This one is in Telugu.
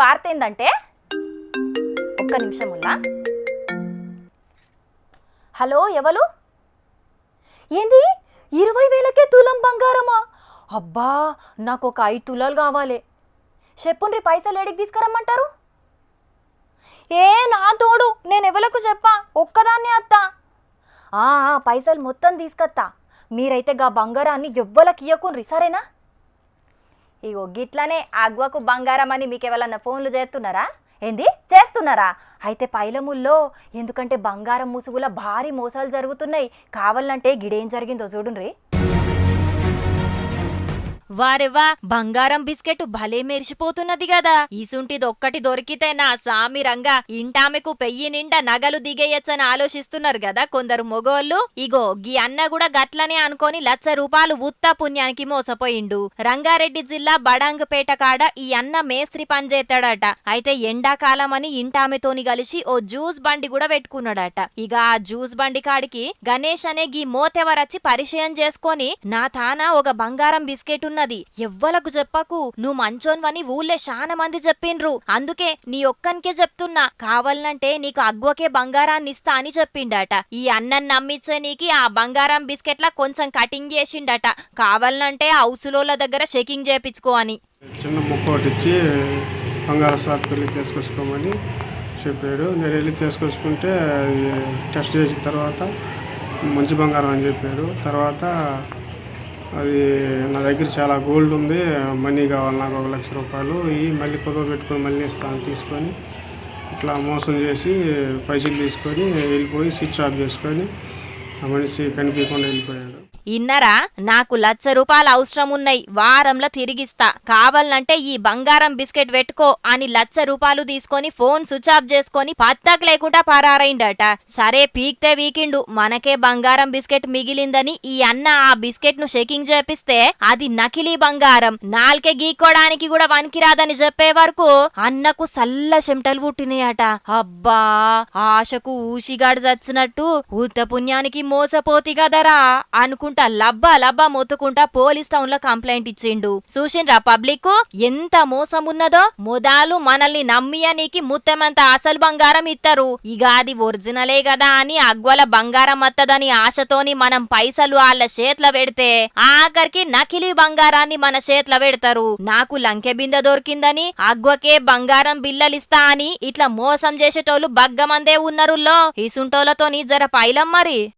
వార్త ఏందంటే ఒక్క నిమిషముల్లా. హలో, ఎవరు? ఏంది 20,000కే తులం బంగారమా? అబ్బా, నాకు ఒక 5 తులాలు కావాలి. చెప్పుండ్రి, పైసలు ఏడికి తీసుకురమ్మంటారు? నా తోడు, నేను ఎవలకు చెప్పా, ఒక్కదాన్నే అత్తా. పైసలు మొత్తం తీసుకొత్తా. మీరైతే గా బంగారాన్ని ఎవ్వలకి ఇయ్యకుండ్రి, సరేనా? ఇగో గిట్లనే అగ్వకు బంగారం అని మీకు ఎవరన్నా ఫోన్లు చేస్తున్నారా? ఏంది చేస్తున్నారా? అయితే పైలముల్లో, ఎందుకంటే బంగారం ముసుగుల భారీ మోసాలు జరుగుతున్నాయి. కావాలంటే గిడేం జరిగిందో చూడుండ్రి. వారెవ్వా, బంగారం బిస్కెట్ భలే మెరిసిపోతున్నది గదా. ఈసుంటిదొక్కటి దొరికితే నా సామి రంగా ఇంటామెకు పెయ్యి నిండా నగలు దిగేయచ్చని ఆలోచిస్తున్నారు గదా కొందరు మొగోళ్ళు. ఇగో గీ అన్న కూడా గట్లనే అనుకొని ₹1,00,000 ఉత్త పుణ్యానికి మోసపోయిండు. రంగారెడ్డి జిల్లా బడాంగపేట కాడ ఈ అన్న మేస్త్రి పనిచేస్తాడట. అయితే ఎండాకాలం అని ఇంటామెతోని కలిసి ఓ జ్యూస్ బండి కూడా పెట్టుకున్నాడట. ఇక ఆ జ్యూస్ బండి కాడికి గణేష్ అనే గీ మోతెవరచ్చి పరిచయం చేసుకొని, నా తాన ఒక బంగారం బిస్కెట్ ఉన్నది, ఎవ్వలకు చెప్పకు, నువ్వు మంచోన్వని ఊళ్ళే చాలా మంది చెప్పిండ్రు, అందుకే నీ ఒక్కనికే చెప్తున్నా, కావాలంటే నీకు అగ్వకే బంగారాన్ని ఇస్తా అని చెప్పిండట. ఈ అన్నను నమ్మించే నీకి ఆ బంగారం బిస్కెట్ల కొంచెం కటింగ్ చేసిండట. కావాలంటే హౌసులోళ్ళ దగ్గర చెకింగ్ చేపించుకో అని. చిన్న ముక్క ఒకటిచ్చి బంగారం షాప్కి వెళ్ళి తీసుకొచ్చుకోమని చెప్పాడు. నేను వెళ్ళి తీసుకొచ్చుకుంటే టెస్ట్ చేసిన తర్వాత మంచి బంగారం అని చెప్పాడు. తర్వాత అది నా దగ్గర చాలా గోల్డ్ ఉంది, మనీ కావాలి నాకు ₹1,00,000, మళ్ళీ కుదవ పెట్టుకొని మళ్ళీ ఇస్తాను తీసుకొని, ఇట్లా మోసం చేసి పైసలు తీసుకొని వెళ్ళిపోయి స్విచ్ ఆఫ్ చేసుకొని ఆ మనిషి కనిపించకుండా వెళ్ళిపోయాడు. ఇన్నరా, నాకు ₹1,00,000 అవసరం ఉన్నాయి, వారంలో తిరిగిస్తా, కావాలంటే ఈ బంగారం బిస్కెట్ పెట్టుకో అని ₹1,00,000 తీసుకొని ఫోన్ స్విచ్ ఆఫ్ చేసుకొని పత్తకు లేకుండా పరారైండట. సరే పీక్తే వీకిండు, మనకే బంగారం బిస్కెట్ మిగిలిందని ఈ అన్న ఆ బిస్కెట్ ను షేకింగ్ చేపిస్తే అది నకిలీ బంగారం, నాల్కే గీక్కోడానికి కూడా వనికిరాదని చెప్పే వరకు అన్నకు సల్ల చెమటలు పుట్టినాయట. అబ్బా, ఆశకు ఊసిగాడు చచ్చినట్టు ఉత్త పుణ్యానికి మోసపోతి కదరా అనుకుంటా లబ్బా లబ్బా మొత్తుకుంటా పోలీస్ టౌన్ లో కంప్లైంట్ ఇచ్చిండు. చూసిండ్రా పబ్లిక్ ఎంత మోసం ఉన్నదో. మొదలు మనల్ని నమ్మియనీకి ముత్తెమంత అసలు బంగారం ఇస్తారు, ఇక అది ఒరిజినలే కదా అని అగ్వల బంగారం వత్తదని ఆశతోని మనం పైసలు వాళ్ళ చేట్ల పెడితే ఆఖరికి నకిలీ బంగారాన్ని మన చేట్ల పెడతారు. నాకు లంకె బిందె దొరికిందని అగ్వకే బంగారం బిల్లలిస్తా అని ఇట్లా మోసం చేసేటోళ్ళు బగ్గమందే ఉన్నరుల్లో. ఇసుంటోళ్లతోని జర పైలం మరి.